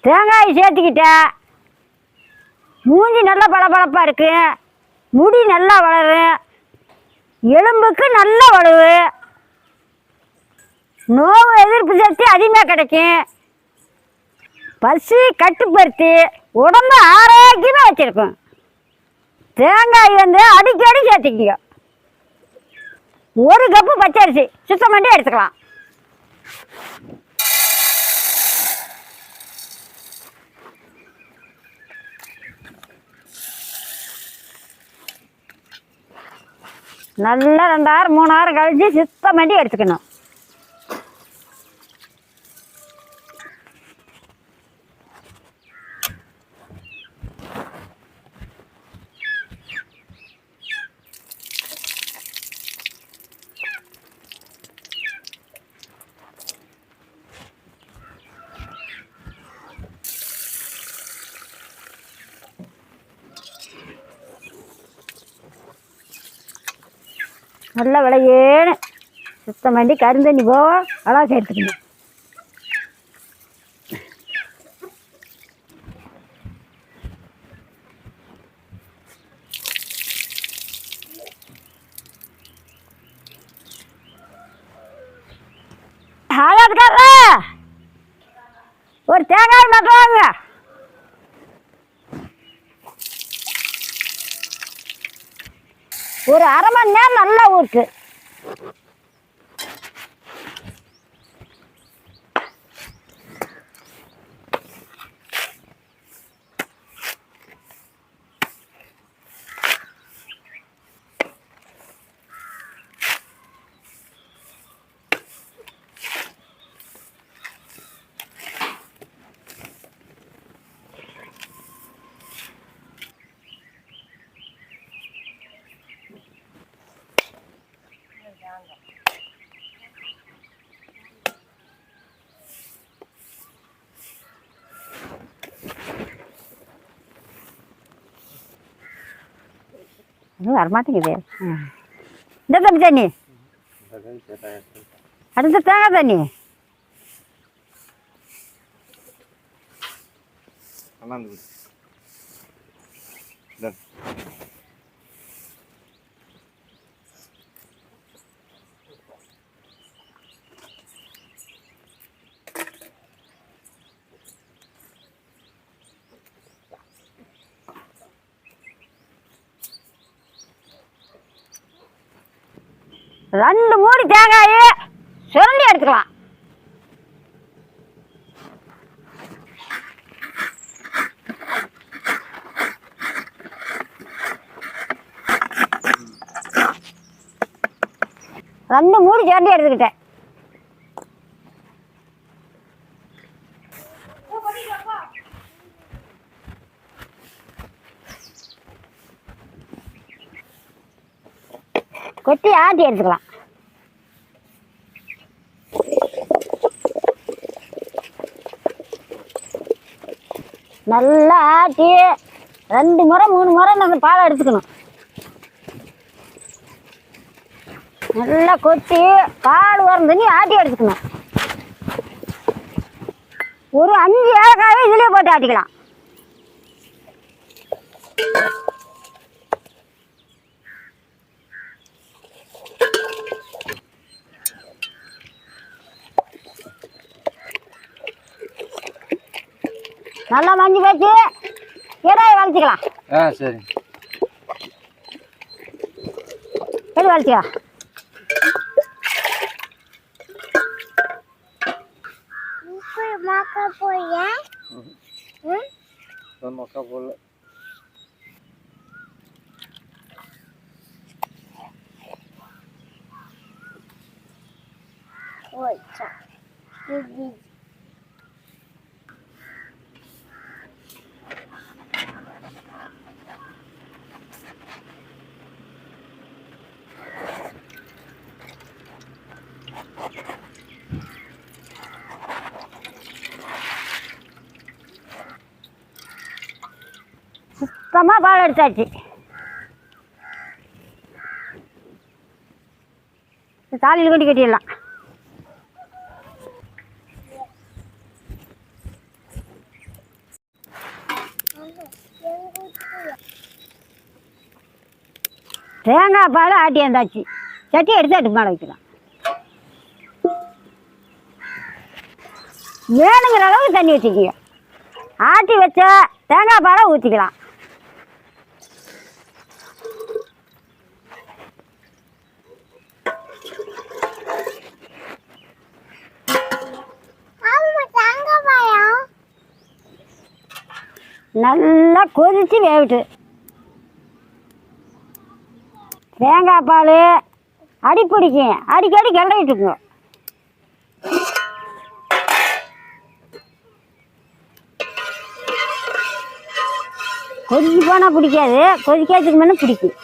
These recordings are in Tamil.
தேங்காய் சேர்த்துக்கிட்டேன். மூஞ்சி நல்லா பளபளப்பாக இருக்கு, முடி நல்லா வளரும், எலும்புக்கு நல்ல வலுவு, நோய் எதிர்ப்பு சக்தி அதிகமாக கிடைக்கும், பசி கட்டுப்படுத்தி உடம்பு ஆரோக்கியமாக வச்சுருக்கும். தேங்காய் அடிக்கடி சேர்த்துக்கிங்க. 1 கப்பு பச்சரிசி சுத்தம் பண்ணி எடுத்துக்கலாம். நல்லா 2 hour 3 hour கழிச்சு சுத்தம் பண்ணி எடுத்துக்கணும். நல்லா விளையேன்னு சுத்தம் பண்ணி கருந்தண்ணி போக அழகாக சேர்த்துக்கணும். ஆகாதுக்கார ஒரு தேங்காய் நட்டுவாங்க. ஒரு 1/2 மணி நேரம் நல்லா ஊருக்கு. வரமாட்டேங்குது. இந்த தண்ணி அடுத்த தேங்காய் தண்ணி 2 மூடி தேங்காயை சுரண்டி எடுத்துக்கலாம். ரெண்டு மூடி சுரண்டி எடுத்துக்கிட்டேன். கொட்டி ஆட்டி எடுத்துக்கலாம். நல்லா ஆட்டி 2 முறை 3 முறை அந்த பாலை எடுத்துக்கணும். நல்லா கொட்டி பால் வரும் தண்ணி ஆட்டி எடுத்துக்கணும். ஒரு 5 ஏலக்காயை இதுலேயே போட்டு ஆட்டிக்கலாம். நல்லா மஞ்சள் வச்சு கீரையை வளைச்சிக்கலாம். சரி எது வளைச்சிக்கலாம். மக்கா போடல. சுத்தமாக பால் எடுத்தாச்சு. தாலியில் கொண்டு கட்டிடலாம். தேங்காய் பால் ஆட்டி வந்தாச்சு. சட்டி எடுத்து அடுப்பு மேலே வைக்கலாம். வேணுங்கிற அளவுக்கு தண்ணி வச்சுக்கிங்க. ஆட்டி வச்ச தேங்காய் பாலை ஊற்றிக்கலாம். நல்லா கொதிச்சு வேவிட்டு தேங்காய் பால் அடிப்பிடிக்கும். அடிக்கடி கிளறிட்டுங்க. கொதிச்சு போனால் பிடிக்காது, கொதிக்காதுக்கு மேலே பிடிக்கும்.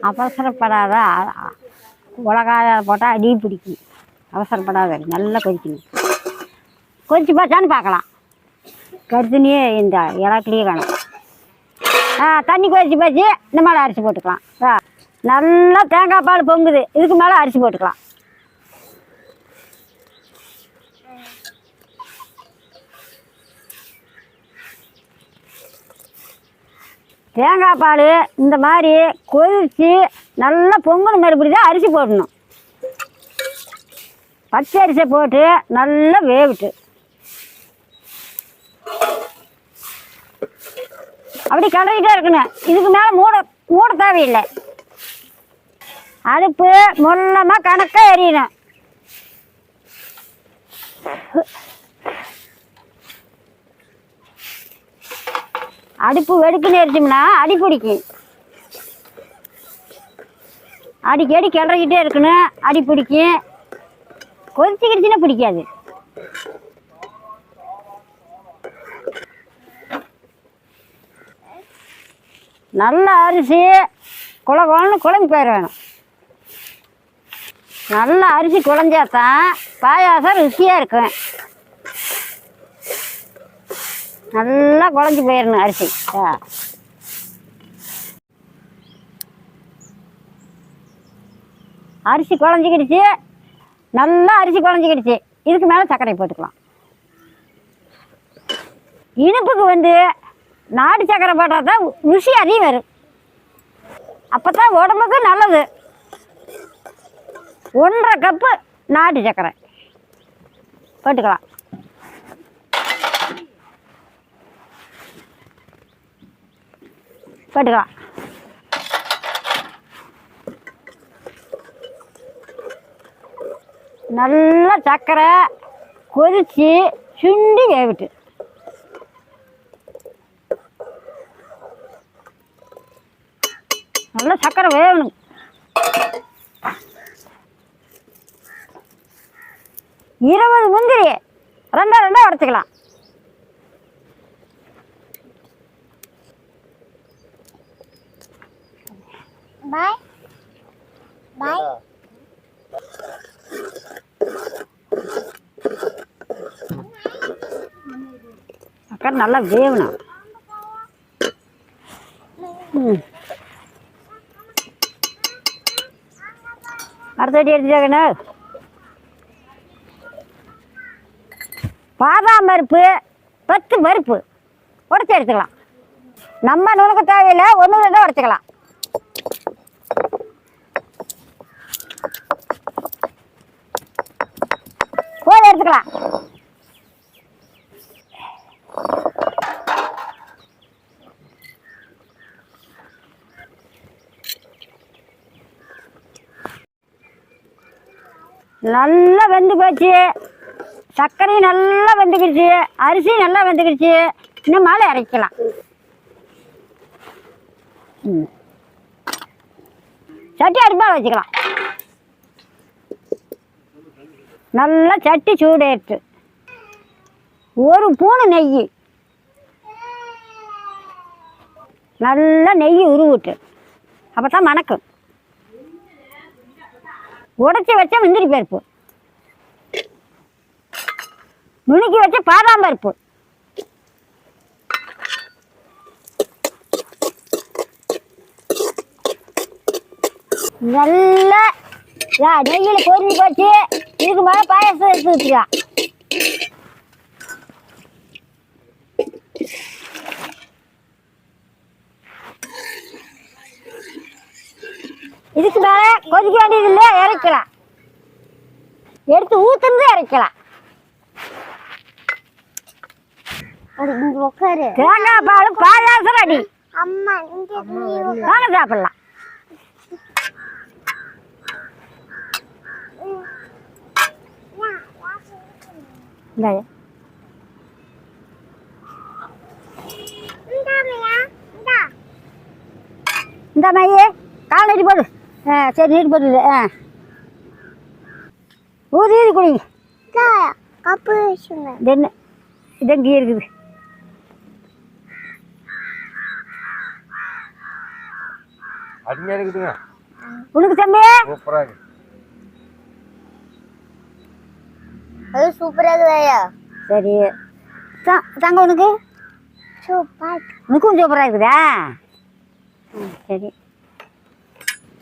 அவசரப்படாத, உலகாய போட்டால் அடி பிடிக்கும். அவசரப்படாத, நல்லா கொதிக்கணும். கொதிச்சு பார்த்தான்னு பார்க்கலாம். கருத்துனியே இந்த இலக்கிலேயே வேணும். தண்ணி கொதிச்சு போச்சு. இந்த மேலே அரிசி போட்டுக்கலாம். நல்லா தேங்காய் பால் பொங்குது. இதுக்கு மேலே அரிசி போட்டுக்கலாம். தேங்காய் பால் இந்த மாதிரி கொதித்து நல்லா பொங்கல் மறுபடி தான் அரிசி போடணும். பச்சை அரிசியை போட்டு நல்லா வேவிட்டு அப்படி கிளறிட்டே இருக்கணும். இதுக்கு மேலே மூட தேவையில்லை. அடுப்பு மொல்லமாக கணக்காக எரியணும். அடுப்பு வெடுக்குன்னு எரிச்சோம்னா அடி பிடிக்கும். அடிக்கடி கிளறிக்கிட்டே இருக்கணும். அடி பிடிக்கும். கொதிச்சுக்கிடுச்சுன்னா பிடிக்காது. நல்ல அரிசி குழன்னு குழம்பு பேர் வேணும். நல்ல அரிசி குழஞ்சாதான் பாயாசம் ருசியாக இருக்கும். நல்லா குழஞ்சி போயிடணும் அரிசி. அரிசி குழஞ்சிக்கிடுச்சு. நல்லா அரிசி குழஞ்சிக்கிடுச்சு. இதுக்கு மேலே சர்க்கரை போட்டுக்கலாம். இனிப்புக்கு நாட்டு சர்க்கரை போட்டால் தான் ருசி அதிகம் வரும். அப்போ தான் உடம்புக்கு நல்லது. 1.5 கப்பு நாட்டு சர்க்கரை போட்டுக்கலாம். போட்டுக்கலாம். நல்லா சர்க்கரை கொதித்து சுண்டி வேவிட்டு நல்லா சர்க்கரை வேகணும். இருபது முந்திரி 2 உடச்சிக்கலாம். பாய் பாய். சர்க்கரை நல்லா வேகணும். அடுத்தடி எடுத்துக்கணும். பாதாம் பருப்பு 10 பருப்பு உடச்சி எடுத்துக்கலாம். நம்ம நுணுக்க தேவையில்லை. 1-2 உடச்சிக்கலாம். போய் எடுத்துக்கலாம். நல்லா வெந்து போச்சு. சர்க்கரையும் நல்லா வெந்துக்கிடுச்சு. அரிசியும் நல்லா வெந்துக்கிடுச்சு. இன்னும் மேலே இறக்கலாம். சட்டி அடுப்பாக வச்சுக்கலாம். நல்லா சட்டி சூடேற்று 1 ஸ்பூனு நெய். நல்லா நெய் உருவிட்டு அப்போ தான் மணக்கும். உடச்சி வச்ச முந்திரி பருப்பு, நுணுக்கி வச்ச பாதாம் பருப்பு, நல்லா நெய்யில் பொரிஞ்சு போச்சு. இதுக்கு மேலே பாயாசம் எடுத்துக்கிட்டியா? இதுக்கு மேலே கொதிக்க வேண்டியது இல்லை, இறக்கலாம். எடுத்து ஊத்துறது இறக்கலாம். தேங்காய் பால் பாயாசம் ரெடி. வாங்க சாப்பிடலாம். இந்த மையே கால் நீட்டி போடு. சரி நீட்டி போட்டு ஊதி ஊதி குடிங்க. என்ன இதங்கி இருக்குது. அருமையா இருக்குதுங்க. உனக்கு தம்பி சூப்பரா இருக்கு. அது சூப்பரா இருக்குதா? சரி தங்க உனக்கு உனக்கும் சூப்பரா இருக்குதா? சரி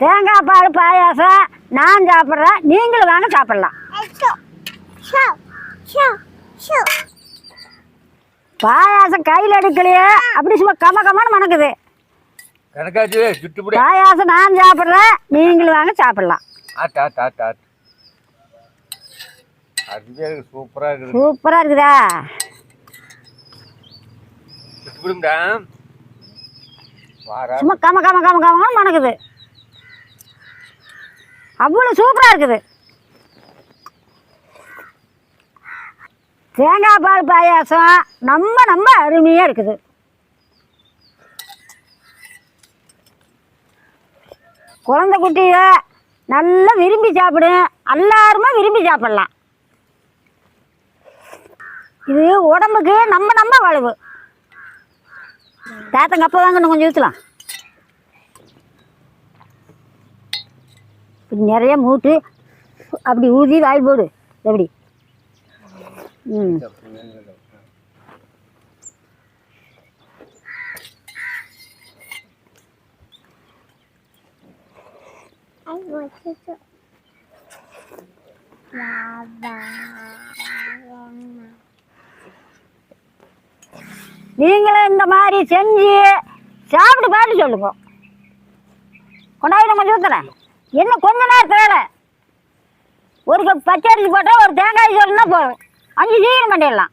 தேங்காய் பால் பாயாசம் நான் சாப்பிட்றேன், நீங்களும் வாங்க சாப்பிடலாம். பாயாசம் கையில் எடுக்கலையே, அப்படி சும்மா கம கமான்னு மணக்குது. கணக்காச்சு சுட்டுப்படி. பாயாசம் நான் சாப்பிட்றேன், நீங்களும் வாங்க சாப்பிடலாம். ஆட் ஆட் ஆட் ஆட். அருமையா இருக்கு. சூப்பரா இருக்குது. சூப்பரா இருக்குதா? சுட்டுப்படும்டா. வாரா சும்மா கம கம கம கமன்னு மணக்குது. அவ்வளோ சூப்பராக இருக்குது. தேங்காய் பால் பாயாசம் நம்ம அருமையாக இருக்குது. குழந்தை குட்டிய நல்லா விரும்பி சாப்பிடும், எல்லாருமே விரும்பி சாப்பிடலாம். இது உடம்புக்கு நம்ம வலுவு. தாத்தங்க அப்போ வாங்க கொஞ்சம் ஊற்றலாம். இப்படி நிறைய மூட்டு அப்படி ஊதி வாய் போடு. எப்படி? ம் நீங்களும் இந்த மாதிரி செஞ்சு சாப்பிட்டு பார்த்து சொல்லுங்க. கொண்டாடி நம்ம ஊற்றுறேன். என்ன கொஞ்ச நேரம் தேவை. ஒரு கப் பச்சரிசி போட்டால் ஒரு தேங்காய் சோறுனா போதும். 5 சீக்கிரம் பண்ணிடலாம்.